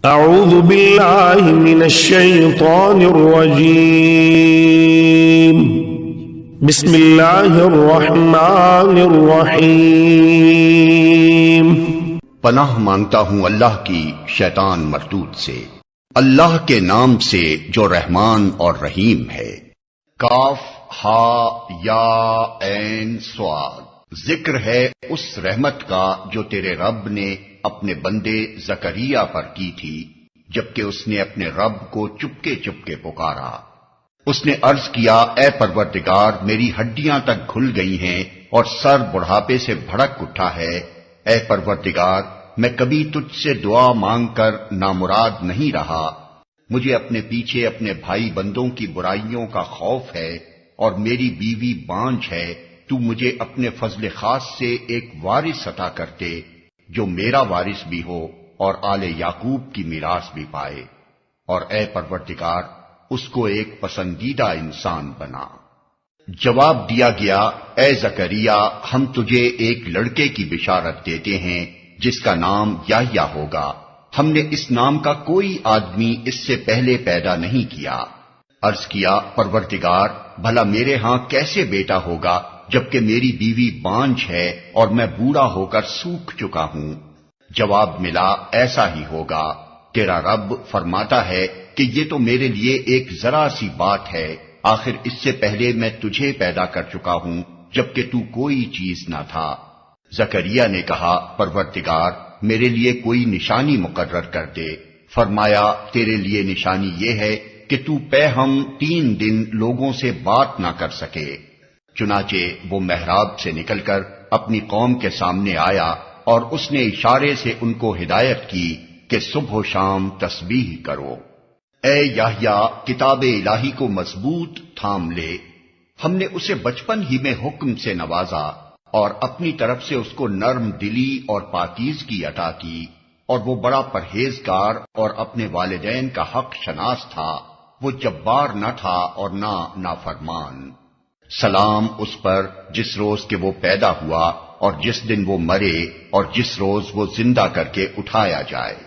أعوذ بالله من الشيطان الرجيم بسم الله الرحمن الرحيم پناہ مانگتا ہوں اللہ کی شیطان مردود سے، اللہ کے نام سے جو رحمان اور رحیم ہے۔ کاف ہا یا عین صاد، ذکر ہے اس رحمت کا جو تیرے رب نے اپنے بندے زکریا پر کی تھی جبکہ اس نے اپنے رب کو چپکے چپکے پکارا۔ اس نے عرض کیا، اے پروردگار، میری ہڈیاں تک گھل گئی ہیں اور سر بڑھاپے سے بھڑک اٹھا ہے۔ اے پروردگار، میں کبھی تجھ سے دعا مانگ کر نامراد نہیں رہا۔ مجھے اپنے پیچھے اپنے بھائی بندوں کی برائیوں کا خوف ہے اور میری بیوی بانجھ ہے۔ تو مجھے اپنے فضل خاص سے ایک وارث عطا کرتے جو میرا وارث بھی ہو اور آل یعقوب کی میراث بھی پائے، اور اے پروردگار اس کو ایک پسندیدہ انسان بنا۔ جواب دیا گیا، اے زکریا، ہم تجھے ایک لڑکے کی بشارت دیتے ہیں جس کا نام یحییٰ ہوگا۔ ہم نے اس نام کا کوئی آدمی اس سے پہلے پیدا نہیں کیا۔ عرض کیا، پروردگار، بھلا میرے ہاں کیسے بیٹا ہوگا جبکہ میری بیوی بانجھ ہے اور میں بوڑھا ہو کر سوکھ چکا ہوں؟ جواب ملا، ایسا ہی ہوگا۔ تیرا رب فرماتا ہے کہ یہ تو میرے لیے ایک ذرا سی بات ہے، آخر اس سے پہلے میں تجھے پیدا کر چکا ہوں جبکہ تو کوئی چیز نہ تھا۔ زکریا نے کہا، پروردگار، میرے لیے کوئی نشانی مقرر کر دے۔ فرمایا، تیرے لیے نشانی یہ ہے کہ تو پے ہم 3 دن لوگوں سے بات نہ کر سکے۔ چنانچہ وہ محراب سے نکل کر اپنی قوم کے سامنے آیا اور اس نے اشارے سے ان کو ہدایت کی کہ صبح و شام تسبیح کرو۔ اے یحییٰ، کتاب الہی کو مضبوط تھام لے۔ ہم نے اسے بچپن ہی میں حکم سے نوازا اور اپنی طرف سے اس کو نرم دلی اور پاکیزگی عطا کی، اور وہ بڑا پرہیزگار اور اپنے والدین کا حق شناس تھا۔ وہ جبار نہ تھا اور نہ نافرمان۔ سلام اس پر جس روز کہ وہ پیدا ہوا اور جس دن وہ مرے اور جس روز وہ زندہ کر کے اٹھایا جائے۔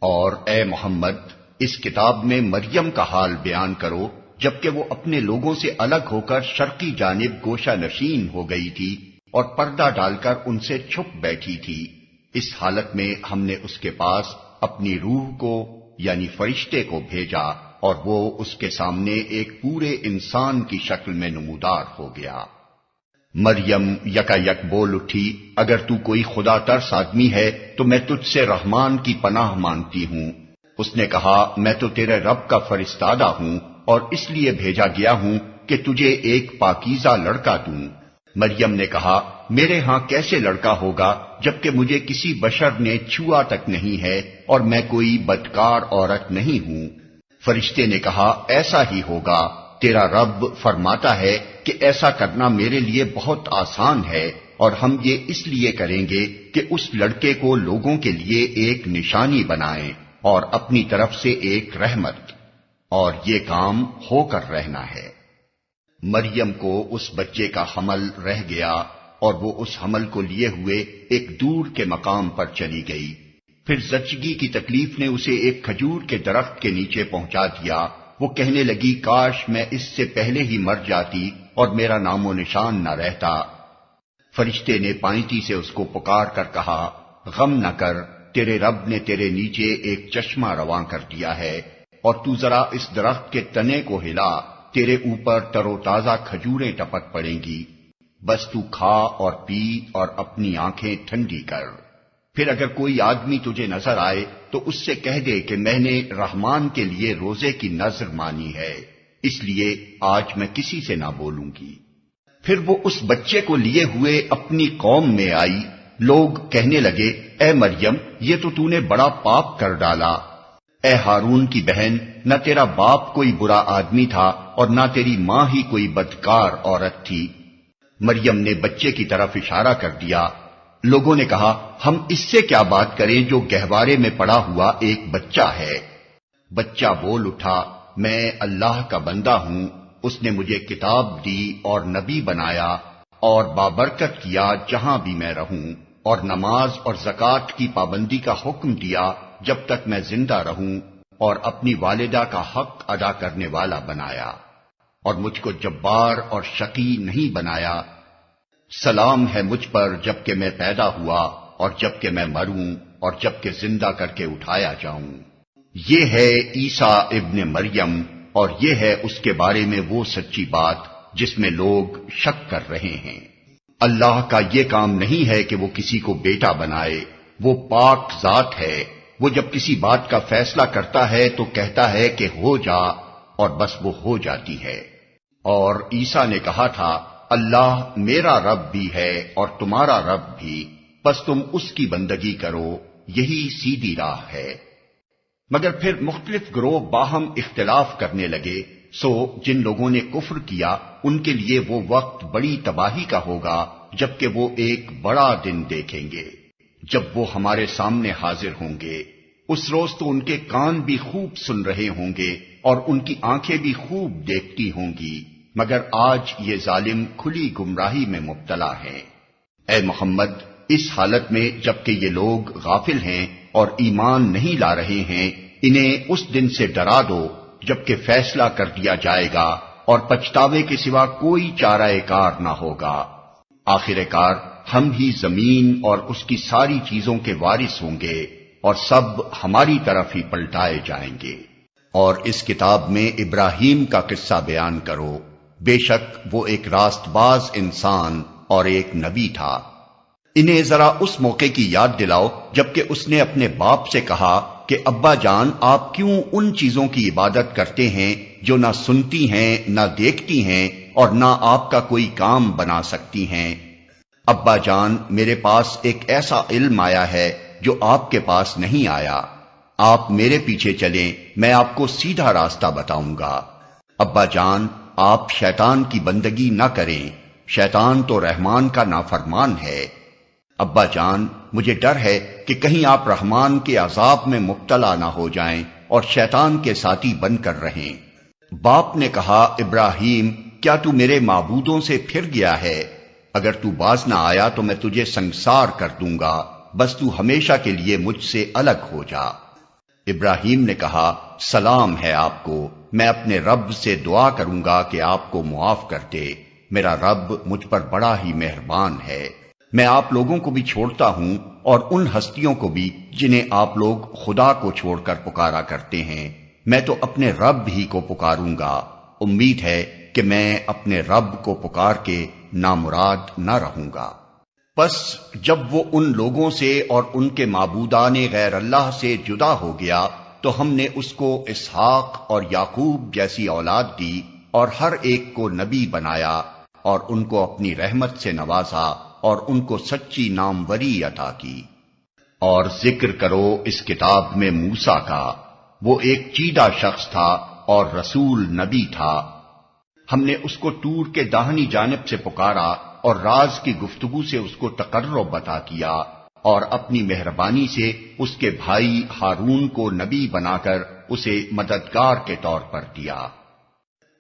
اور اے محمد، اس کتاب میں مریم کا حال بیان کرو جبکہ وہ اپنے لوگوں سے الگ ہو کر شرقی جانب گوشہ نشین ہو گئی تھی اور پردہ ڈال کر ان سے چھپ بیٹھی تھی۔ اس حالت میں ہم نے اس کے پاس اپنی روح کو یعنی فرشتے کو بھیجا اور وہ اس کے سامنے ایک پورے انسان کی شکل میں نمودار ہو گیا۔ مریم یکا یک بول اٹھی، اگر تو کوئی خدا ترس آدمی ہے تو میں تجھ سے رحمان کی پناہ مانگتی ہوں۔ اس نے کہا، میں تو تیرے رب کا فرستادہ ہوں اور اس لیے بھیجا گیا ہوں کہ تجھے ایک پاکیزہ لڑکا دوں۔ مریم نے کہا، میرے ہاں کیسے لڑکا ہوگا جبکہ مجھے کسی بشر نے چھوا تک نہیں ہے اور میں کوئی بدکار عورت نہیں ہوں۔ فرشتے نے کہا، ایسا ہی ہوگا، تیرا رب فرماتا ہے کہ ایسا کرنا میرے لیے بہت آسان ہے، اور ہم یہ اس لیے کریں گے کہ اس لڑکے کو لوگوں کے لیے ایک نشانی بنائیں اور اپنی طرف سے ایک رحمت، اور یہ کام ہو کر رہنا ہے۔ مریم کو اس بچے کا حمل رہ گیا اور وہ اس حمل کو لیے ہوئے ایک دور کے مقام پر چلی گئی۔ پھر زچگی کی تکلیف نے اسے ایک کھجور کے درخت کے نیچے پہنچا دیا۔ وہ کہنے لگی، کاش میں اس سے پہلے ہی مر جاتی اور میرا نام و نشان نہ رہتا۔ فرشتے نے پائنتی سے اس کو پکار کر کہا، غم نہ کر، تیرے رب نے تیرے نیچے ایک چشمہ رواں کر دیا ہے، اور تو ذرا اس درخت کے تنے کو ہلا، تیرے اوپر تر و تازہ کھجوریں ٹپک پڑیں گی، بس تو کھا اور پی اور اپنی آنکھیں ٹھنڈی کر۔ پھر اگر کوئی آدمی تجھے نظر آئے تو اس سے کہہ دے کہ میں نے رحمان کے لیے روزے کی نذر مانی ہے، اس لیے آج میں کسی سے نہ بولوں گی۔ پھر وہ اس بچے کو لیے ہوئے اپنی قوم میں آئی۔ لوگ کہنے لگے، اے مریم، یہ تو نے بڑا پاپ کر ڈالا۔ اے ہارون کی بہن، نہ تیرا باپ کوئی برا آدمی تھا اور نہ تیری ماں ہی کوئی بدکار عورت تھی۔ مریم نے بچے کی طرف اشارہ کر دیا۔ لوگوں نے کہا، ہم اس سے کیا بات کریں جو گہوارے میں پڑا ہوا ایک بچہ ہے۔ بچہ بول اٹھا، میں اللہ کا بندہ ہوں، اس نے مجھے کتاب دی اور نبی بنایا اور بابرکت کیا جہاں بھی میں رہوں، اور نماز اور زکوٰۃ کی پابندی کا حکم دیا جب تک میں زندہ رہوں اور اپنی والدہ کا حق ادا کرنے والا بنایا اور مجھ کو جبار اور شقی نہیں بنایا۔ سلام ہے مجھ پر جب کہ میں پیدا ہوا اور جب کہ میں مروں اور جب کہ زندہ کر کے اٹھایا جاؤں۔ یہ ہے عیسیٰ ابن مریم اور یہ ہے اس کے بارے میں وہ سچی بات جس میں لوگ شک کر رہے ہیں۔ اللہ کا یہ کام نہیں ہے کہ وہ کسی کو بیٹا بنائے، وہ پاک ذات ہے۔ وہ جب کسی بات کا فیصلہ کرتا ہے تو کہتا ہے کہ ہو جا، اور بس وہ ہو جاتی ہے۔ اور عیسیٰ نے کہا تھا اللہ میرا رب بھی ہے اور تمہارا رب بھی، بس تم اس کی بندگی کرو، یہی سیدھی راہ ہے۔ مگر پھر مختلف گروہ باہم اختلاف کرنے لگے، سو جن لوگوں نے کفر کیا ان کے لیے وہ وقت بڑی تباہی کا ہوگا جبکہ وہ ایک بڑا دن دیکھیں گے جب وہ ہمارے سامنے حاضر ہوں گے۔ اس روز تو ان کے کان بھی خوب سن رہے ہوں گے اور ان کی آنکھیں بھی خوب دیکھتی ہوں گی، مگر آج یہ ظالم کھلی گمراہی میں مبتلا ہیں۔ اے محمد، اس حالت میں جبکہ یہ لوگ غافل ہیں اور ایمان نہیں لا رہے ہیں، انہیں اس دن سے ڈرا دو جبکہ فیصلہ کر دیا جائے گا اور پچھتاوے کے سوا کوئی چارہ کار نہ ہوگا۔ آخر کار ہم ہی زمین اور اس کی ساری چیزوں کے وارث ہوں گے اور سب ہماری طرف ہی پلٹائے جائیں گے۔ اور اس کتاب میں ابراہیم کا قصہ بیان کرو، بے شک وہ ایک راست باز انسان اور ایک نبی تھا۔ انہیں ذرا اس موقع کی یاد دلاؤ جبکہ اس نے اپنے باپ سے کہا کہ ابا جان آپ کیوں ان چیزوں کی عبادت کرتے ہیں جو نہ سنتی ہیں نہ دیکھتی ہیں اور نہ آپ کا کوئی کام بنا سکتی ہیں۔ ابا جان میرے پاس ایک ایسا علم آیا ہے جو آپ کے پاس نہیں آیا، آپ میرے پیچھے چلیں، میں آپ کو سیدھا راستہ بتاؤں گا۔ ابا جان آپ شیطان کی بندگی نہ کریں، شیطان تو رحمان کا نافرمان ہے۔ ابا جان مجھے ڈر ہے کہ کہیں آپ رحمان کے عذاب میں مبتلا نہ ہو جائیں اور شیطان کے ساتھی بن کر رہیں۔ باپ نے کہا ابراہیم کیا تو میرے معبودوں سے پھر گیا ہے؟ اگر تو باز نہ آیا تو میں تجھے سنگسار کر دوں گا، بس تو ہمیشہ کے لیے مجھ سے الگ ہو جا۔ ابراہیم نے کہا سلام ہے آپ کو، میں اپنے رب سے دعا کروں گا کہ آپ کو معاف کر دے، میرا رب مجھ پر بڑا ہی مہربان ہے۔ میں آپ لوگوں کو بھی چھوڑتا ہوں اور ان ہستیوں کو بھی جنہیں آپ لوگ خدا کو چھوڑ کر پکارا کرتے ہیں، میں تو اپنے رب ہی کو پکاروں گا، امید ہے کہ میں اپنے رب کو پکار کے نامراد نہ رہوں گا۔ پس جب وہ ان لوگوں سے اور ان کے معبودان غیر اللہ سے جدا ہو گیا تو ہم نے اس کو اسحاق اور یعقوب جیسی اولاد دی اور ہر ایک کو نبی بنایا اور ان کو اپنی رحمت سے نوازا اور ان کو سچی ناموری عطا کی۔ اور ذکر کرو اس کتاب میں موسیٰ کا، وہ ایک چیدہ شخص تھا اور رسول نبی تھا۔ ہم نے اس کو طور کے داہنی جانب سے پکارا اور راز کی گفتگو سے اس کو تقرب عطا کیا اور اپنی مہربانی سے اس کے بھائی ہارون کو نبی بنا کر اسے مددگار کے طور پر دیا۔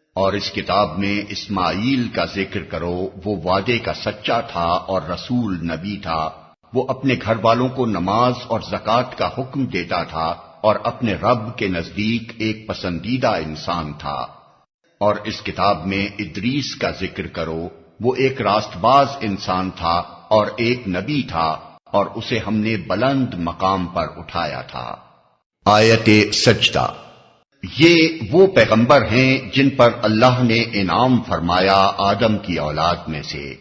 اور اس کتاب میں اسماعیل کا ذکر کرو، وہ وعدے کا سچا تھا اور رسول نبی تھا، وہ اپنے گھر والوں کو نماز اور زکوٰۃ کا حکم دیتا تھا اور اپنے رب کے نزدیک ایک پسندیدہ انسان تھا۔ اور اس کتاب میں ادریس کا ذکر کرو، وہ ایک راست باز انسان تھا اور ایک نبی تھا اور اسے ہم نے بلند مقام پر اٹھایا تھا۔ آیت سجدہ۔ یہ وہ پیغمبر ہیں جن پر اللہ نے انعام فرمایا آدم کی اولاد میں سے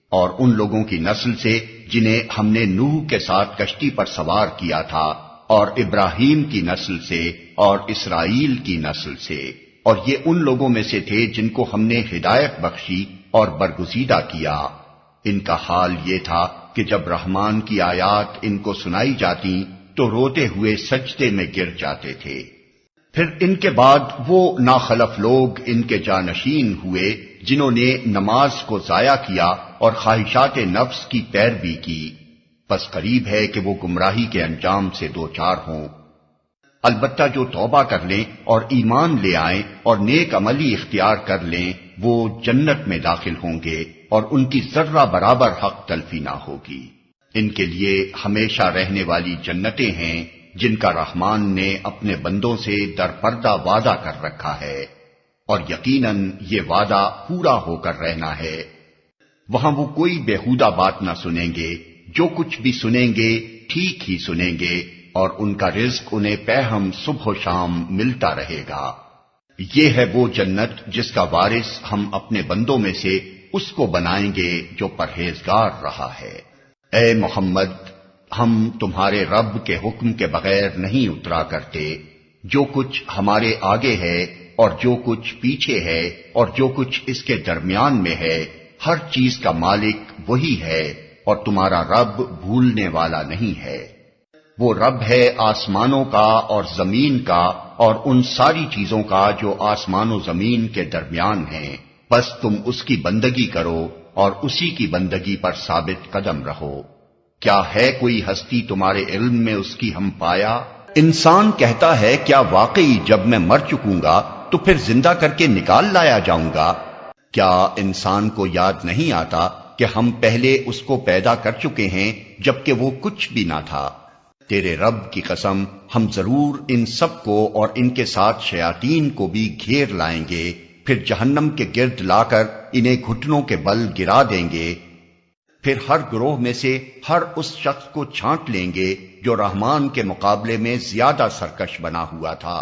اور ان لوگوں کی نسل سے جنہیں ہم نے نوح کے ساتھ کشتی پر سوار کیا تھا، اور ابراہیم کی نسل سے اور اسرائیل کی نسل سے، اور یہ ان لوگوں میں سے تھے جن کو ہم نے ہدایت بخشی اور برگزیدہ کیا۔ ان کا حال یہ تھا کہ جب رحمان کی آیات ان کو سنائی جاتی تو روتے ہوئے سجدے میں گر جاتے تھے۔ پھر ان کے بعد وہ ناخلف لوگ ان کے جانشین ہوئے جنہوں نے نماز کو ضائع کیا اور خواہشات نفس کی پیروی کی، بس قریب ہے کہ وہ گمراہی کے انجام سے دوچار ہوں۔ البتہ جو توبہ کر لیں اور ایمان لے آئیں اور نیک عملی اختیار کر لیں وہ جنت میں داخل ہوں گے اور ان کی ذرہ برابر حق تلفی نہ ہوگی۔ ان کے لیے ہمیشہ رہنے والی جنتیں ہیں جن کا رحمان نے اپنے بندوں سے درپردہ وعدہ کر رکھا ہے، اور یقیناً یہ وعدہ پورا ہو کر رہنا ہے۔ وہاں وہ کوئی بیہودہ بات نہ سنیں گے، جو کچھ بھی سنیں گے ٹھیک ہی سنیں گے، اور ان کا رزق انہیں پیہم صبح و شام ملتا رہے گا۔ یہ ہے وہ جنت جس کا وارث ہم اپنے بندوں میں سے اس کو بنائیں گے جو پرہیزگار رہا ہے۔ اے محمد، ہم تمہارے رب کے حکم کے بغیر نہیں اترا کرتے۔ جو کچھ ہمارے آگے ہے اور جو کچھ پیچھے ہے اور جو کچھ اس کے درمیان میں ہے، ہر چیز کا مالک وہی ہے، اور تمہارا رب بھولنے والا نہیں ہے۔ وہ رب ہے آسمانوں کا اور زمین کا اور ان ساری چیزوں کا جو آسمان و زمین کے درمیان ہیں، بس تم اس کی بندگی کرو اور اسی کی بندگی پر ثابت قدم رہو۔ کیا ہے کوئی ہستی تمہارے علم میں اس کی ہم پایا؟ انسان کہتا ہے کیا واقعی جب میں مر چکوں گا تو پھر زندہ کر کے نکال لایا جاؤں گا؟ کیا انسان کو یاد نہیں آتا کہ ہم پہلے اس کو پیدا کر چکے ہیں جبکہ وہ کچھ بھی نہ تھا؟ تیرے رب کی قسم، ہم ضرور ان سب کو اور ان کے ساتھ شیاطین کو بھی گھیر لائیں گے، پھر جہنم کے گرد لا کر انہیں گھٹنوں کے بل گرا دیں گے۔ پھر ہر گروہ میں سے ہر اس شخص کو چھانٹ لیں گے جو رحمان کے مقابلے میں زیادہ سرکش بنا ہوا تھا۔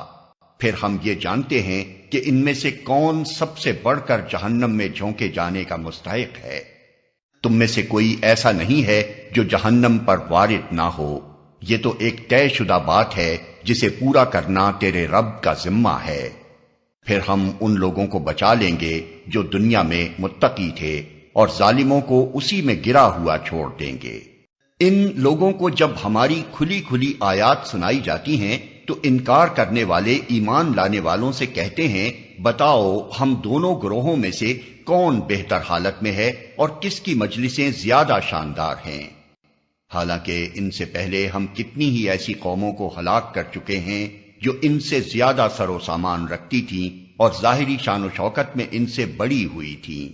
پھر ہم یہ جانتے ہیں کہ ان میں سے کون سب سے بڑھ کر جہنم میں جھونکے جانے کا مستحق ہے۔ تم میں سے کوئی ایسا نہیں ہے جو جہنم پر وارد نہ ہو۔ یہ تو ایک طے شدہ بات ہے جسے پورا کرنا تیرے رب کا ذمہ ہے۔ پھر ہم ان لوگوں کو بچا لیں گے جو دنیا میں متقی تھے، اور ظالموں کو اسی میں گرا ہوا چھوڑ دیں گے۔ ان لوگوں کو جب ہماری کھلی کھلی آیات سنائی جاتی ہیں تو انکار کرنے والے ایمان لانے والوں سے کہتے ہیں، بتاؤ ہم دونوں گروہوں میں سے کون بہتر حالت میں ہے اور کس کی مجلسیں زیادہ شاندار ہیں؟ حالانکہ ان سے پہلے ہم کتنی ہی ایسی قوموں کو ہلاک کر چکے ہیں جو ان سے زیادہ سر و سامان رکھتی تھیں اور ظاہری شان و شوکت میں ان سے بڑی ہوئی تھیں۔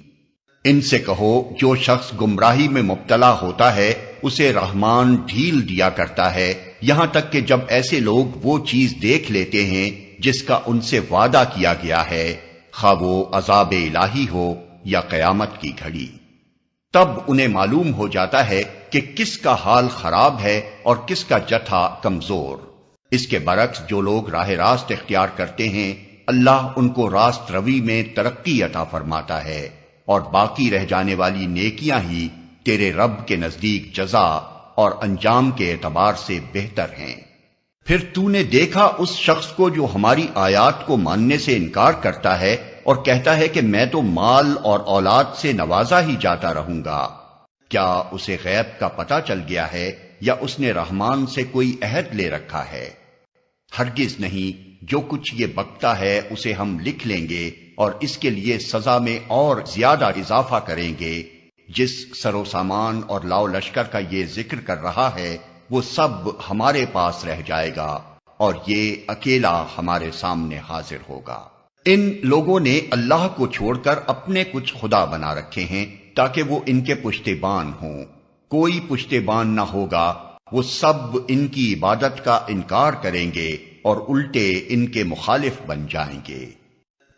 ان سے کہو، جو شخص گمراہی میں مبتلا ہوتا ہے اسے رحمان ڈھیل دیا کرتا ہے، یہاں تک کہ جب ایسے لوگ وہ چیز دیکھ لیتے ہیں جس کا ان سے وعدہ کیا گیا ہے، خواہ وہ عذاب الہی ہو یا قیامت کی گھڑی، تب انہیں معلوم ہو جاتا ہے کہ کس کا حال خراب ہے اور کس کا جتھا کمزور۔ اس کے برعکس جو لوگ راہ راست اختیار کرتے ہیں، اللہ ان کو راست روی میں ترقی عطا فرماتا ہے، اور باقی رہ جانے والی نیکیاں ہی تیرے رب کے نزدیک جزا اور انجام کے اعتبار سے بہتر ہیں۔ پھر تو نے دیکھا اس شخص کو جو ہماری آیات کو ماننے سے انکار کرتا ہے اور کہتا ہے کہ میں تو مال اور اولاد سے نوازا ہی جاتا رہوں گا۔ کیا اسے غیب کا پتہ چل گیا ہے یا اس نے رحمان سے کوئی عہد لے رکھا ہے؟ ہرگز نہیں، جو کچھ یہ بکتا ہے اسے ہم لکھ لیں گے اور اس کے لیے سزا میں اور زیادہ اضافہ کریں گے۔ جس سر و سامان اور لاؤ لشکر کا یہ ذکر کر رہا ہے وہ سب ہمارے پاس رہ جائے گا اور یہ اکیلا ہمارے سامنے حاضر ہوگا۔ ان لوگوں نے اللہ کو چھوڑ کر اپنے کچھ خدا بنا رکھے ہیں تاکہ وہ ان کے پشتیبان ہوں۔ کوئی پشتیبان نہ ہوگا، وہ سب ان کی عبادت کا انکار کریں گے اور الٹے ان کے مخالف بن جائیں گے۔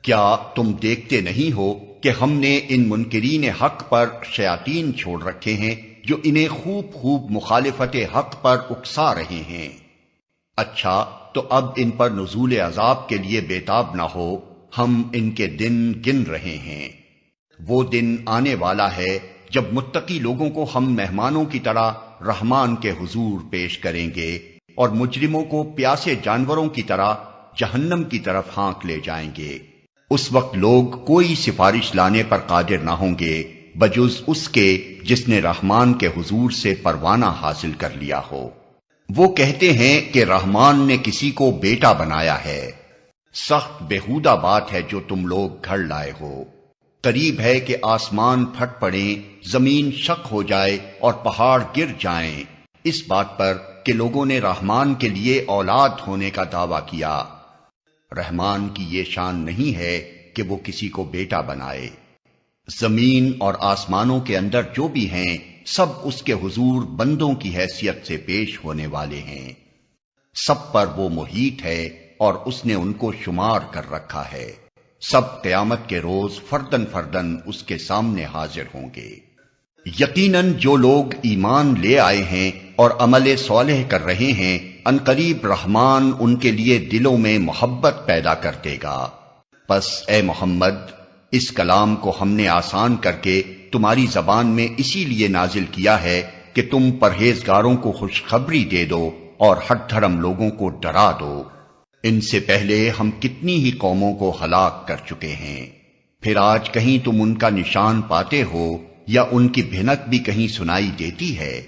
کیا تم دیکھتے نہیں ہو کہ ہم نے ان منکرین حق پر شیاطین چھوڑ رکھے ہیں جو انہیں خوب خوب مخالفت حق پر اکسا رہے ہیں؟ اچھا تو اب ان پر نزول عذاب کے لیے بےتاب نہ ہو، ہم ان کے دن گن رہے ہیں۔ وہ دن آنے والا ہے جب متقی لوگوں کو ہم مہمانوں کی طرح رحمان کے حضور پیش کریں گے اور مجرموں کو پیاسے جانوروں کی طرح جہنم کی طرف ہانک لے جائیں گے۔ اس وقت لوگ کوئی سفارش لانے پر قادر نہ ہوں گے بجز اس کے جس نے رحمان کے حضور سے پروانہ حاصل کر لیا ہو۔ وہ کہتے ہیں کہ رحمان نے کسی کو بیٹا بنایا ہے۔ سخت بےہودہ بات ہے جو تم لوگ گھڑ لائے ہو۔ قریب ہے کہ آسمان پھٹ پڑیں، زمین شق ہو جائے اور پہاڑ گر جائیں، اس بات پر کہ لوگوں نے رحمان کے لیے اولاد ہونے کا دعویٰ کیا۔ رحمان کی یہ شان نہیں ہے کہ وہ کسی کو بیٹا بنائے۔ زمین اور آسمانوں کے اندر جو بھی ہیں سب اس کے حضور بندوں کی حیثیت سے پیش ہونے والے ہیں۔ سب پر وہ محیط ہے اور اس نے ان کو شمار کر رکھا ہے۔ سب قیامت کے روز فردن فردن اس کے سامنے حاضر ہوں گے۔ یقیناً جو لوگ ایمان لے آئے ہیں اور عمل صالح کر رہے ہیں، عنقریب رحمان ان کے لیے دلوں میں محبت پیدا کر دے گا۔ پس اے محمد، اس کلام کو ہم نے آسان کر کے تمہاری زبان میں اسی لیے نازل کیا ہے کہ تم پرہیزگاروں کو خوشخبری دے دو اور ہٹ دھرم لوگوں کو ڈرا دو۔ ان سے پہلے ہم کتنی ہی قوموں کو ہلاک کر چکے ہیں، پھر آج کہیں تم ان کا نشان پاتے ہو یا ان کی بھنک بھی کہیں سنائی دیتی ہے؟